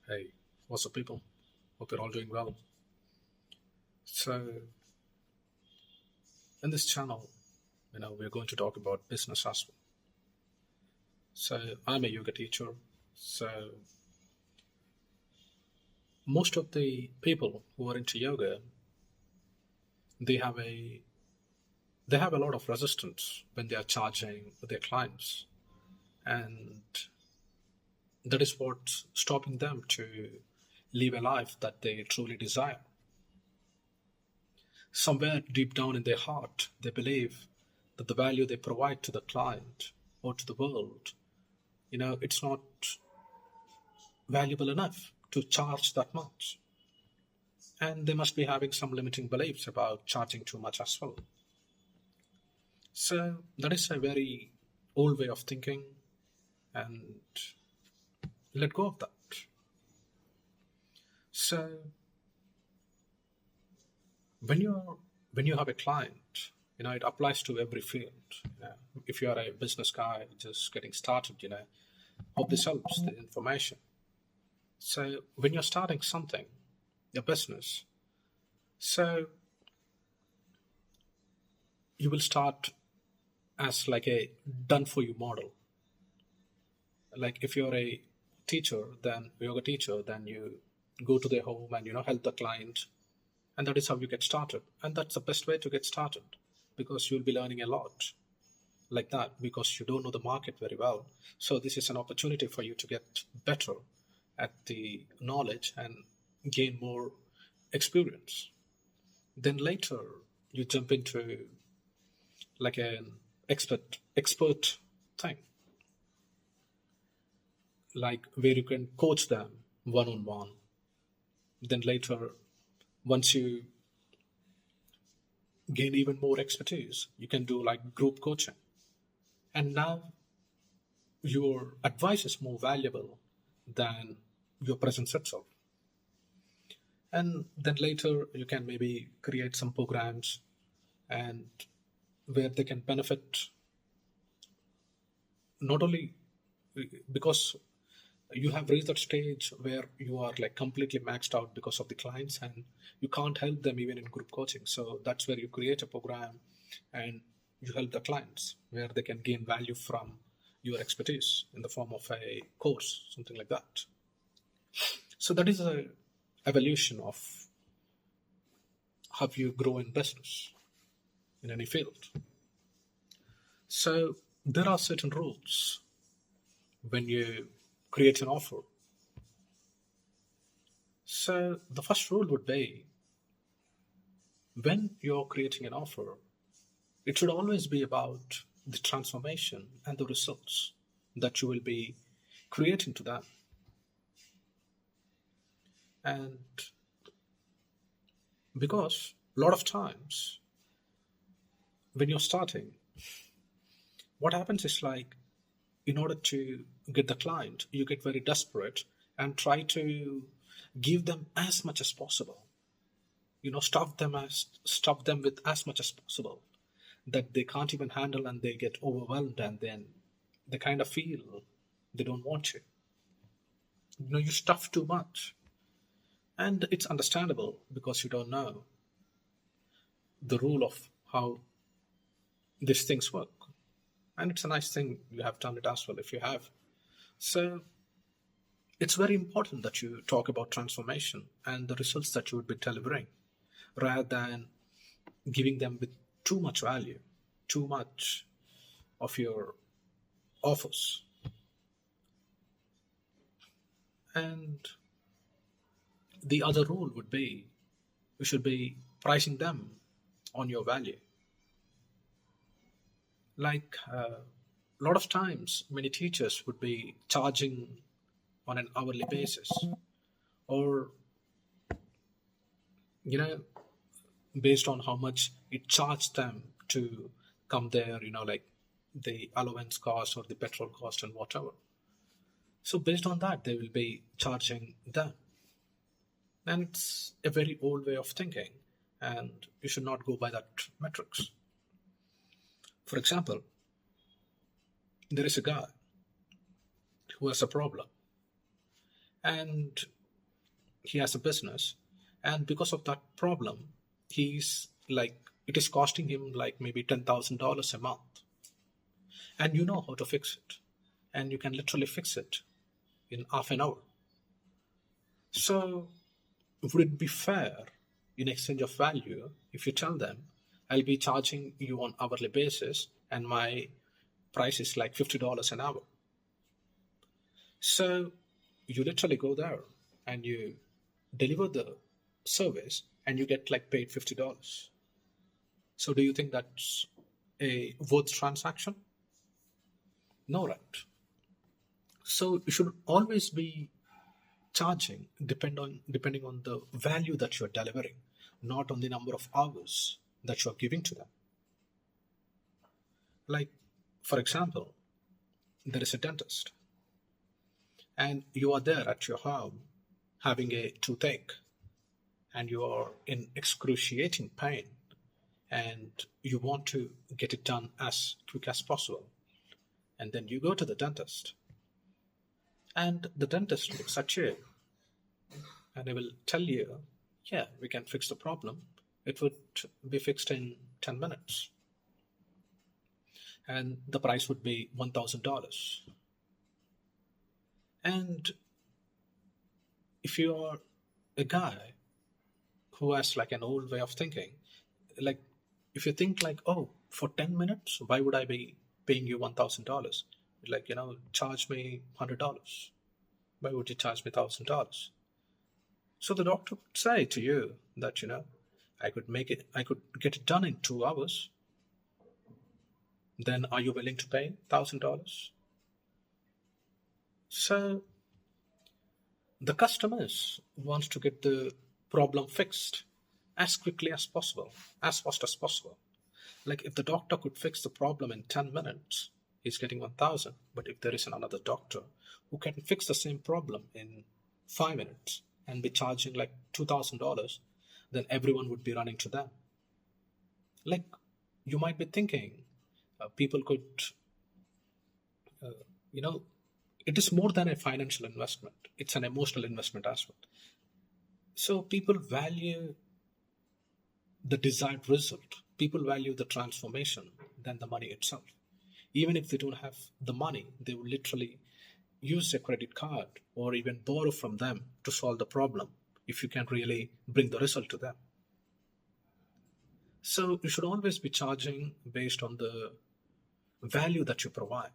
Hey, what's up, people? Hope you're all doing well. So, in this channel, we're going to talk about business as well. So, I'm a yoga teacher. So, most of the people who are into yoga, they have a they have a lot of resistance when they are charging their clients, and that is what's stopping them to live a life that they truly desire. Somewhere deep down in their heart, they believe that the value they provide to the client or to the world, it's not valuable enough to charge that much. And they must be having some limiting beliefs about charging too much as well. So that is a very old way of thinking, and let go of that. So when you're when you have a client, it applies to every field. If you are a business guy just getting started, hope this helps the information. So when you're starting something, a business, so you will start as like a done for you model. Like if you're a teacher, then yoga teacher, then you go to their home and help the client, and that is how you get started. And that's the best way to get started, because you'll be learning a lot like that, because you don't know the market very well. So this is an opportunity for you to get better at the knowledge and gain more experience. Then later you jump into like an expert thing, like where you can coach them one on one. Then later, once you gain even more expertise, you can do like group coaching. And now your advice is more valuable than your presence itself. And then later, you can maybe create some programs and where they can benefit not only because you have reached that stage where you are like completely maxed out because of the clients, and you can't help them even in group coaching. So that's where you create a program and you help the clients where they can gain value from your expertise in the form of a course, something like that. So that is a evolution of how you grow in business in any field. So there are certain rules when you create an offer. So the first rule would be, when you're creating an offer, it should always be about the transformation and the results that you will be creating to them. And because a lot of times when you're starting, what happens is like, in order to get the client, you get very desperate and try to give them as much as possible. Stuff them with as much as possible that they can't even handle, and they get overwhelmed, and then they kind of feel they don't want you. You stuff too much, and it's understandable because you don't know the rule of how these things work. And it's a nice thing you have done it as well if you have. So it's very important that you talk about transformation and the results that you would be delivering, rather than giving them with too much value, too much of your offers. And the other rule would be, you should be pricing them on your value. Like a lot of times, many teachers would be charging on an hourly basis, or you know based on how much it charged them to come there, like the allowance cost or the petrol cost and whatever. So based on that, they will be charging them. And it's a very old way of thinking, and you should not go by that metrics. For example, there is a guy who has a problem, and he has a business, and because of that problem, he's like, it is costing him like maybe $10,000 a month, and you know how to fix it, and you can literally fix it in half an hour. So would it be fair in exchange of value if you tell them, I'll be charging you on hourly basis and my price is like $50 an hour? So you literally go there and you deliver the service and you get like paid $50. So do you think that's a worth transaction? No, right? So you should always be charging depending on the value that you're delivering, not on the number of hours that you're giving to them. Like, for example, there is a dentist, and you are there at your home having a toothache, and you are in excruciating pain, and you want to get it done as quick as possible. And then you go to the dentist, and the dentist looks at you and they will tell you, yeah, we can fix the problem. It would be fixed in 10 minutes. And the price would be $1,000. And if you are a guy who has like an old way of thinking, like if you think like, oh, for 10 minutes, why would I be paying you $1,000? Like, charge me $100. Why would you charge me $1,000? So the doctor would say to you that, I could get it done in 2 hours. Then are you willing to pay $1,000? So the customers wants to get the problem fixed as quickly as possible, as fast as possible. Like if the doctor could fix the problem in 10 minutes, he's getting 1,000. But if there is another doctor who can fix the same problem in 5 minutes and be charging like $2,000, then everyone would be running to them. Like you might be thinking, people could, it is more than a financial investment. It's an emotional investment as well. So people value the desired result. People value the transformation than the money itself. Even if they don't have the money, they will literally use a credit card or even borrow from them to solve the problem if you can really bring the result to them. So you should always be charging based on the value that you provide,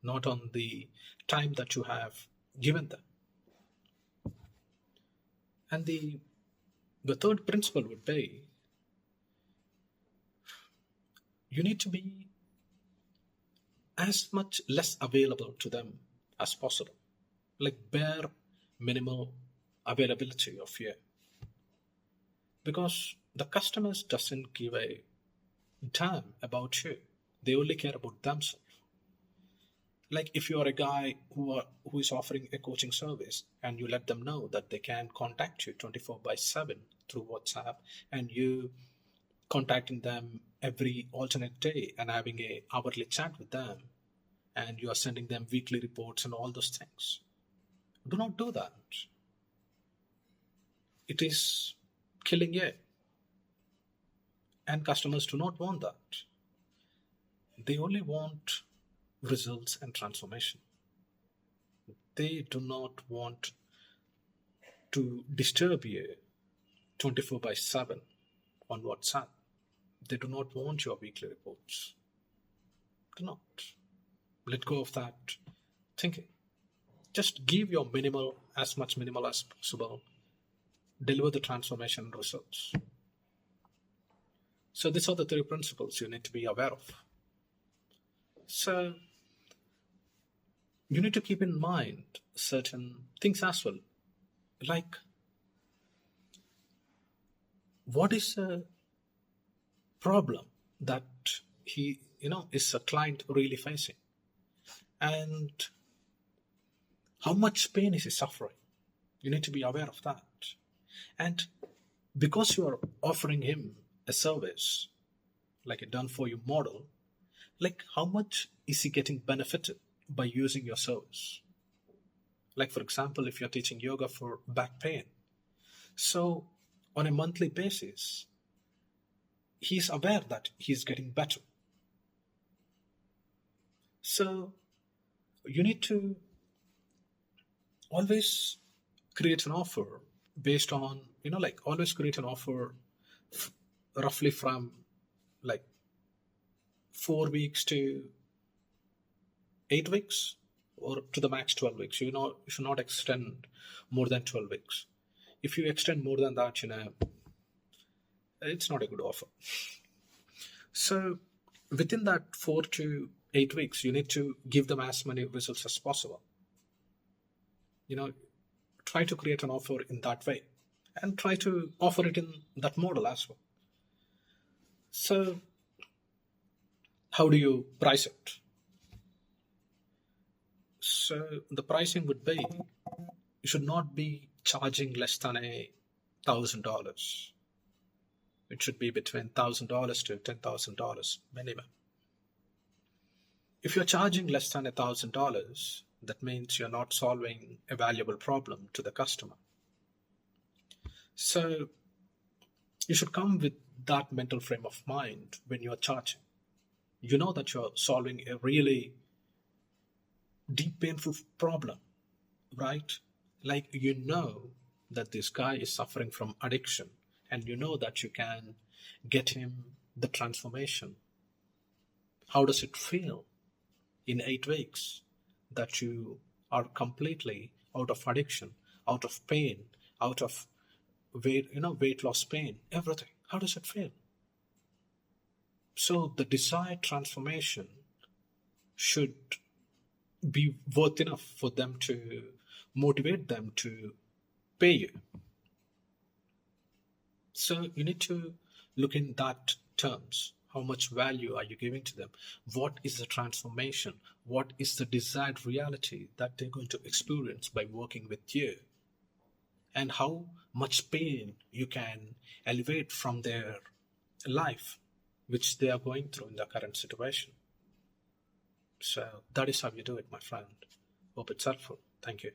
not on the time that you have given them. And the third principle would be, you need to be as much less available to them as possible, like bare minimal availability of you, because the customers doesn't give a damn about you. They only care about themselves. Like if you are a guy who is offering a coaching service and you let them know that they can contact you 24/7 through WhatsApp, and you contacting them every alternate day and having a hourly chat with them, and you are sending them weekly reports and all those things, do not do that. It is killing you, and customers do not want that. They only want results and transformation. They do not want to disturb you 24/7 on WhatsApp. They do not want your weekly reports. Do not. Let go of that thinking. Just give your as much minimal as possible. Deliver the transformation results. So these are the 3 principles you need to be aware of. So you need to keep in mind certain things as well. Like, what is a problem that is a client really facing? And how much pain is he suffering? You need to be aware of that. And because you are offering him a service, like a done for you model, like how much is he getting benefited by using your service? Like, for example, if you're teaching yoga for back pain, so on a monthly basis, he's aware that he's getting better. So you need to always create an offer based on, like always create an offer roughly from like 4 weeks to 8 weeks, or to the max 12 weeks. You should not extend more than 12 weeks. If you extend more than that, it's not a good offer. So within that 4 to 8 weeks, you need to give them as many results as possible. Try to create an offer in that way, and try to offer it in that model as well. So how do you price it? So the pricing would be, you should not be charging less than $1,000. It should be between $1,000 to $10,000 minimum. If you're charging less than $1,000, that means you're not solving a valuable problem to the customer. So you should come with that mental frame of mind when you're charging. You know that you're solving a really deep, painful problem, right? Like, that this guy is suffering from addiction, and you know that you can get him the transformation. How does it feel in 8 weeks that you are completely out of addiction, out of pain, out of weight loss pain, everything? How does it feel? So the desired transformation should be worth enough for them to motivate them to pay you. So you need to look in that terms. How much value are you giving to them? What is the transformation? What is the desired reality that they're going to experience by working with you? And how much pain you can elevate from their life, which they are going through in the current situation. So that is how you do it, my friend. Hope it's helpful. Thank you.